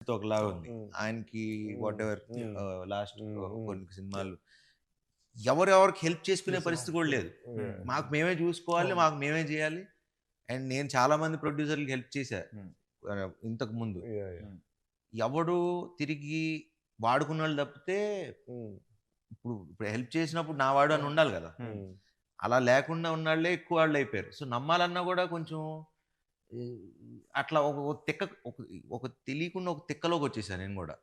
ఒకలాగా ఉంది ఆయనకి. వాట్ ఎవర్ లాస్ట్ కొన్ని సినిమాలు ఎవరెవరికి హెల్ప్ చేసుకునే పరిస్థితి కూడా లేదు. మాకు మేమే చూసుకోవాలి, మాకు మేమే చేయాలి. అండ్ నేను చాలా మంది ప్రొడ్యూసర్లకి హెల్ప్ చేశా ఇంతకు ముందు. ఎవడు తిరిగి వాడుకున్న వాళ్ళు తప్పితే ఇప్పుడు హెల్ప్ చేసినప్పుడు నా వాడు అని ఉండాలి కదా. అలా లేకుండా ఉన్నాళ్లే ఎక్కువ వాళ్ళు అయిపోయారు. సో నమ్మాలన్నా కూడా కొంచెం అట్లా ఒక తెలియకుండా ఒక తిక్కలోకి వచ్చేసాను నేను కూడా.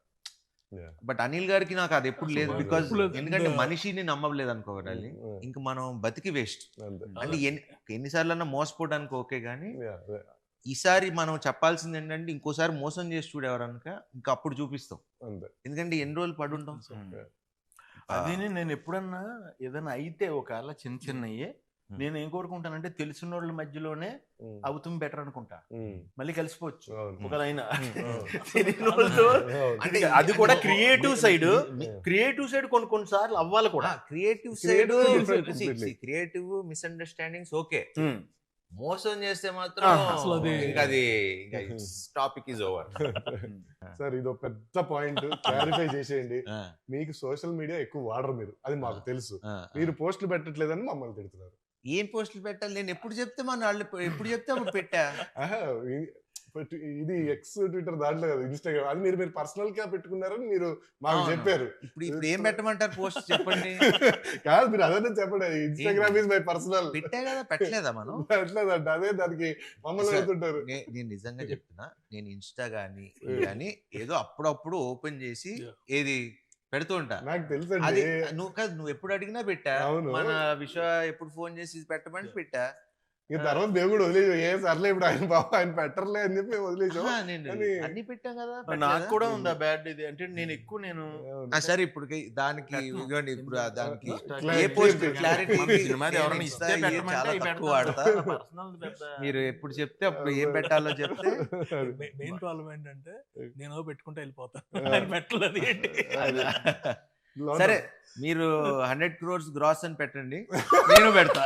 బట్ అనిల్ గారికి నాకు అది ఎప్పుడు లేదు. బికాజ్ ఎందుకంటే మనిషిని నమ్మలేదు అనుకోవాలి, ఇంక మనం బతికి వేస్ట్. అంటే ఎన్నిసార్లు అన్నా మోసపోవడానికి ఓకే, కానీ ఈసారి మనం చెప్పాల్సింది ఏంటంటే ఇంకోసారి మోసం చేసి చూడేవారనుక ఇంకా అప్పుడు చూపిస్తాం. ఎందుకంటే ఎన్ని రోజులు పడుంటాం. అది నేను ఎప్పుడన్నా ఏదైనా అయితే ఒకవేళ చిన్న చిన్నయ్యే నేను ఏం కోరుకుంటానంటే తెలిసిన వాళ్ళ మధ్యలోనే అవుతుంది బెటర్ అనుకుంటా. మళ్ళీ కలిసిపోవచ్చు ఒకలైనా. అంటే అది కూడా క్రియేటివ్ సైడ్ కొన్నిసార్లు అవ్వాలి కూడా. క్రియేటివ్ మిస్అండర్స్టాండింగ్స్ ఓకే, మోసం చేస్తే మాత్రం అది టాపిక్ ఇస్ ఓవర్. సార్ ఇదో పెద్ద పాయింట్ క్లారిఫై చేసేయండి. మీకు సోషల్ మీడియా ఎక్కువ వాడరు మీరు, అది మాకు తెలుసు. మీరు పోస్టులు పెట్టట్లేదని మమ్మల్ని తిడుతున్నారు. ఏం పోస్టులు పెట్టాలి? నేను ఎప్పుడు చెప్తే ఎప్పుడు చెప్తే అప్పుడు పెట్టా. ఇది ఎక్స్ ట్విట్టర్ దాంట్లో కదా, ఇన్స్టాగ్రామ్, అది మీరు పర్సనల్ గా పెట్టుకున్నారని మీరు మాకు చెప్పారు. ఇప్పుడు ఏం పెట్టమంటారు పోస్ట్ చెప్పండి? కాదు మీరు అదే చెప్పండి, ఇన్స్టాగ్రామ్ ఇస్ మై పర్సనల్. పెట్టే కదా, పెట్టలేదా మనం? పెట్టలేదంట, అదే దానికి మమ్మల్ని వెళ్తుంటారు. నేను నిజంగా చెప్తున్నా, నేను ఇన్స్టా గానీ ఏదో అప్పుడప్పుడు ఓపెన్ చేసి ఏది పెడుతూ ఉంటా. నాకు తెలుసు. అది నువ్వు ఎప్పుడు అడిగినా పెట్టా. మన విశ్వ ఎప్పుడు ఫోన్ చేసి పెట్టమని పెట్టా. ఇక తర్వాత దేవుడు వదిలేదు, ఏ సర్లే ఇప్పుడు ఆయన బాబు ఆయన పెట్టర్లే అని చెప్పి వదిలేసాం. అన్ని పెట్టాం కదా. నాకు కూడా ఉందా బ్యాడ్ ఇది అంటే నేను ఎక్కువ సరే ఇప్పుడు దానికి ఇప్పుడు దానికి ఏ పోస్ట్ క్లారిటీ వాడతా. మీరు ఎప్పుడు చెప్తే అప్పుడు ఏం పెట్టాలో చెప్తే. మెయిన్ ప్రాబ్లం ఏంటంటే నేను పెట్టుకుంటే వెళ్ళిపోతాను, పెట్టలేదు ఏంటి. సరే మీరు 100 crores గ్రాస్ అని పెట్టండి, నేను పెడతా.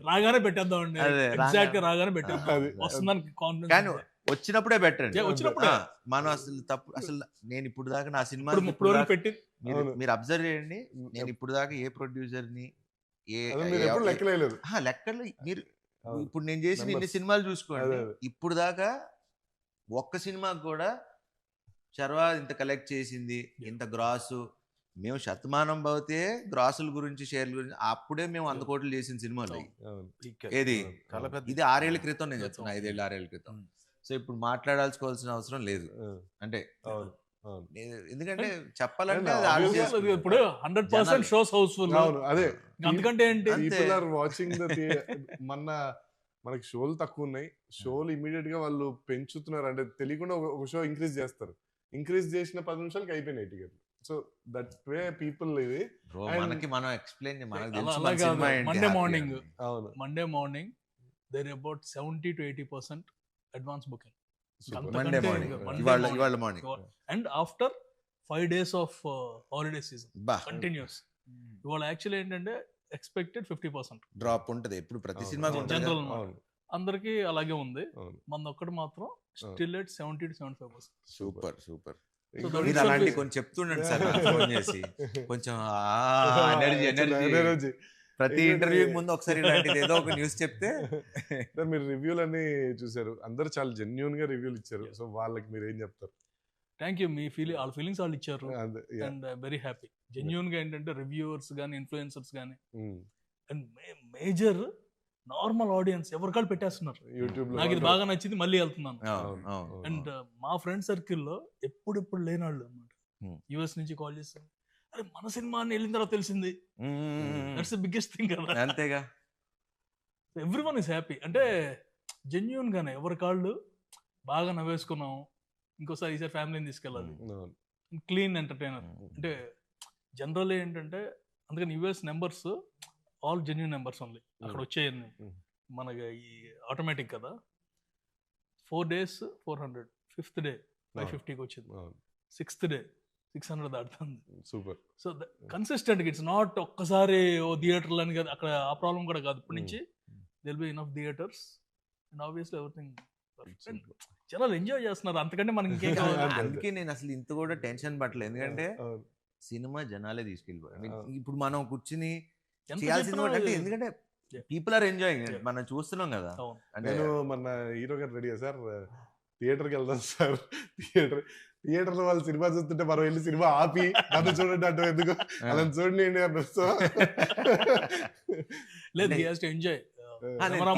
రాగానే పెట్టేద్దామండి, ఎగ్జాక్ట్ గా రాగానే పెట్టేద్దాం. వస్తుందని కాన్ఫిడెన్స్, కానీ వచ్చినప్పుడే పెట్టండి. మనం అసలు నేను ఇప్పుడు దాకా నా సినిమా పెట్టి మీరు అబ్జర్వ్ చేయండి. నేను ఇప్పుడు దాకా ఏ ప్రొడ్యూసర్ ని లెక్కలు మీరు ఇప్పుడు నేను చేసిన ఇన్ని సినిమాలు చూసుకోండి, ఇప్పుడు దాకా ఒక్క సినిమాకి కూడా చర్వా ఇంత కలెక్ట్ చేసింది, ఇంత గ్రాసు, మేము శతమానం భవతే గ్రాసుల గురించి షేర్ల గురించి అప్పుడే మేము 100 కోట్లు చేసిన సినిమాలు ఏది. ఇది 6 ఏళ్ల క్రితం నేను చెప్తున్నా, 5 ఏళ్ళు 6 ఏళ్ల క్రితం. సో ఇప్పుడు మాట్లాడాల్సుకోవాల్సిన అవసరం లేదు. అంటే ఎందుకంటే చెప్పాలంటే ఇప్పుడు 100% షోస్ హౌస్ఫుల్. అదే అందుకంటే ఏంటి, మనకి షోలు తక్కువ ఉన్నాయి, షోలు ఇమీడియట్ గా వాళ్ళు పెంచుతున్నారు. అంటే తెలియకుండా ఒక షో ఇంక్రీజ్ చేస్తారు, ఇంక్రీజ్ చేసిన 10 నిమిషాలకి అయిపోయినాయి టికెట్లు. సో దట్ వే పీపుల్ ఇది మనకి మనం explain Monday morning there about 70 to 80% advance booking and after 5 days of holiday season continues. ఇవాళ యాక్చువల్లీ ఏంటంటే ఎక్స్పెక్టెడ్ 50% డ్రాప్ ఉంటది ఎప్పుడు ప్రతి సినిమా జనరల్ అందరికి అలాగే ఉంది. మన ఒక్కటి మాత్రం still at 70 to 75%. Super super. మీరు అలాంటి కొంచెం చెప్తుండండి సార్, ఫోన్ చేసి కొంచెం ఎనర్జీ. ప్రతి ఇంటర్వ్యూ ముందు ఒకసారి ఇలాంటిది ఏదో ఒక న్యూస్ చెప్తే. మీరు రివ్యూలు అన్ని చూసారు, అందరు చాలా జెన్యూన్ గా రివ్యూలు ఇచ్చారు. సో వాళ్ళకి మీరు ఏం చెప్తారు? Thank you. మీ వాళ్ళ ఫీలింగ్స్ వాళ్ళు ఇచ్చారు అండ్ వెరీ హ్యాపీ. జెన్యూన్ గా ఏంటంటే రివ్యూవర్స్ కానీ ఇన్ఫ్లుయెన్సర్స్ కానీ అండ్ మేజర్ నార్మల్ ఆడియన్స్ ఎవరికాళ్ళు పెట్టేస్తున్నారు. నాకు ఇది బాగా నచ్చింది, మళ్ళీ వెళ్తున్నాను. అండ్ మా ఫ్రెండ్ సర్కిల్లో ఎప్పుడు లేనాళ్ళు అన్నమాట, యుఎస్ నుంచి కాల్ చేస్తారు, అరే మన సినిమా అని వెళ్ళిన తర్వాత తెలిసింది. దట్స్ ది బిగ్గెస్ట్ థింగ్ కదా. అంతేగా, ఎవ్రీవన్ ఇస్ హ్యాపీ. అంటే జెన్యూన్ గానే ఎవరికాళ్ళు బాగా నవ్వేసుకున్నాం, ఇంకోసారి ఈసారి ఫ్యామిలీని తీసుకెళ్ళాలి. క్లీన్ ఎంటర్టైనర్ అంటే జనరల్ ఏంటంటే, అందుకని US numbers all genuine numbers only అక్కడ వచ్చేయండి. మనకి ఈ ఆటోమేటిక్ కదా. 4 days 400, 5th day 550కి వచ్చింది, 6th day 600 దాటుతుంది. Super. So consistent, it's not ఒక్కసారి ఓ థియేటర్లు అని కదా, అక్కడ ఆ ప్రాబ్లం కూడా కాదు. ఇప్పటి నుంచి there'll be enough theatres and obviously everything జనాలు ఎంజాయ్ చేస్తున్నారు, అంతకంటే మనకి ఇంకేం కావాలి? అందుకే నేను అసలు ఇంత కూడా టెన్షన్ పట్టలేదు, ఎందుకంటే సినిమా జనాలే తీసుకెళ్ళిపోయారు. ఇప్పుడు మనం కూర్చుని ఎంత చేయాల్సింది చెప్పినా కూడా అంటే ఎందుకంటే Yeah. పీపుల్ ఆర్ ఎంజాయింగ్, మనం చూస్తున్నాం కదా. అవును. అంటే నేను మన హీరో గారు రెడీ సార్ థియేటర్కి వెళ్దాం సార్, థియేటర్లో వాళ్ళు సినిమా చూస్తుంటే మనం వెళ్ళి సినిమా ఆపి నన్ను చూడండి అంటే ఎందుకు అలా చూడండి అన్నారు. సో లేదు, he has to enjoy. Cinema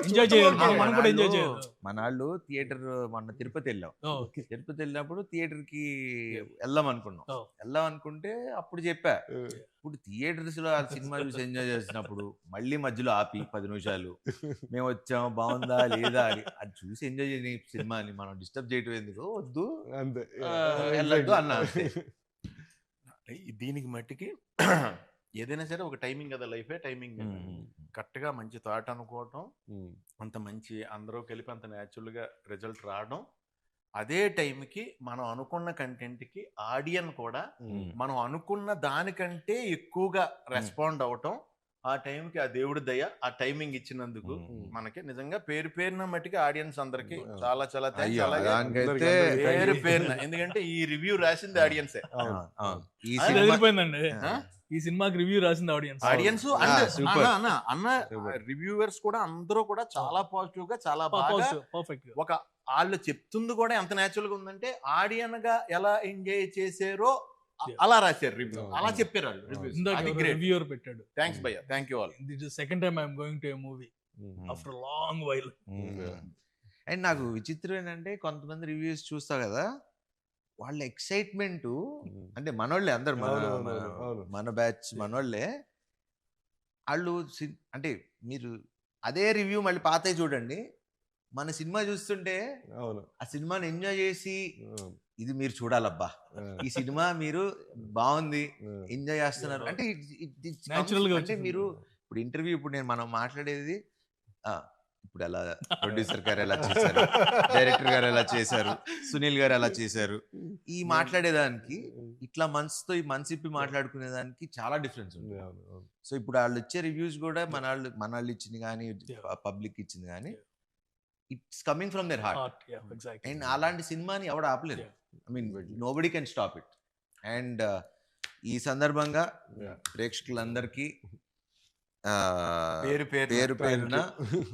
enjoy చేయాలి, మనం కూడా ఎంజాయ్ చేయాలి. మనాళ్ళు థియేటర్ మొన్న తిరుపతి వెళ్ళాం. ఓకే. తిరుపతి వెళ్ళినప్పుడు థియేటర్ కి వెళ్దాం అనుకున్నాం. Oh. వెళ్దాం అనుకుంటే అప్పుడు చెప్పా, ఇప్పుడు థియేటర్స్ లో ఆ సినిమా చూసి ఎంజాయ్ చేసినప్పుడు మళ్ళీ మధ్యలో ఆపి 10 నిమిషాలు మేము వచ్చాం బాగుందా లేదా అని అది చూసి ఎంజాయ్ చేయని సినిమాని మనం డిస్టర్బ్ చేయటం ఎందుకు, వద్దు అంతే వెళ్ళొద్దు అన్నా. దీనికి మట్టికి ఏదైనా సరే ఒక టైమింగ్ కదా, లైఫే టైమింగ్. కరెక్ట్గా మంచి థాట్ అనుకోవటం, అంత మంచి అందరూ కలిపి అంత న్యాచురల్గా రిజల్ట్ రావడం, అదే టైంకి మనం అనుకున్న కంటెంట్కి ఆడియన్స్ కూడా మనం అనుకున్న దానికంటే ఎక్కువగా రెస్పాండ్ అవటం, ఆ టైంకి ఆ దేవుడి దయ, ఆ టైమింగ్ ఇచ్చినందుకు మనకి నిజంగా పేరు పేరున మట్టికి ఆడియన్స్ అందరికి చాలా చాలా థ్యాంక్స్. అలాగే దానికైతే పేరు పేరున, ఎందుకంటే ఈ రివ్యూ రాసింది ఆడియన్సే. ఈ అది సినిమా ఎదిరిపోయిందండి. ఈ సినిమాకి రివ్యూ రాసింది ఆడియన్స్. super. అన్న రివ్యూవర్స్ కూడా అందరూ కూడా చాలా పాజిటివ్ గా, చాలా బాగా పర్ఫెక్ట్. ఒక వాళ్ళు చెప్తుంది కూడా ఎంత న్యాచురల్ గా ఉందంటే ఆడియన్ గా ఎలా ఎంజాయ్ చేసారో అలా రాశారు రివ్యూ, అలా చెప్పారు వాళ్ళు రివ్యూస్. అది ఇందాక గ్రేట్. రివ్యూవర్ పెట్టాడు, థ్యాంక్స్ భయ్య, thank you all. This is second time I'm going to A movie after long while. And నాకు విచిత్రం ఏంటంటే కొంతమంది రివ్యూస్ చూస్తా కదా, వాళ్ళ ఎక్సైట్మెంట్ అంటే మనోళ్ళే అందరు, మన బ్యాచ్ మనోళ్ళే. వాళ్ళు అంటే మీరు అదే రివ్యూ మళ్ళీ పాతే చూడండి, మన సినిమా చూస్తుంటే ఆ సినిమాని ఎంజాయ్ చేసి ఇది మీరు చూడాలబ్బా, ఈ సినిమా మీరు బాగుంది ఎంజాయ్ చేస్తున్నారు అంటే Natural గా అంటే మీరు ఇప్పుడు ఇంటర్వ్యూ, ఇప్పుడు మనం మాట్లాడేది ఇప్పుడు ఎలా ప్రొడ్యూసర్ గారు ఎలా చేశారు, డైరెక్టర్ గారు ఎలా చేశారు, సునీల్ గారు ఎలా చేశారు, ఈ మాట్లాడేదానికి ఇట్లా మనసుతో ఈ మనసు ఇప్పి మాట్లాడుకునేదానికి చాలా డిఫరెన్స్ ఉంది. సో ఇప్పుడు వాళ్ళు ఇచ్చే రివ్యూస్ కూడా మన వాళ్ళు ఇచ్చింది కానీ పబ్లిక్ ఇచ్చింది కానీ it's coming from their heart. And అలాంటి సినిమాని ఎవడు ఆపలేదు. I mean nobody can stop it. And ఈ సందర్భంగా ప్రేక్షకులందరికీ పేరు పేరున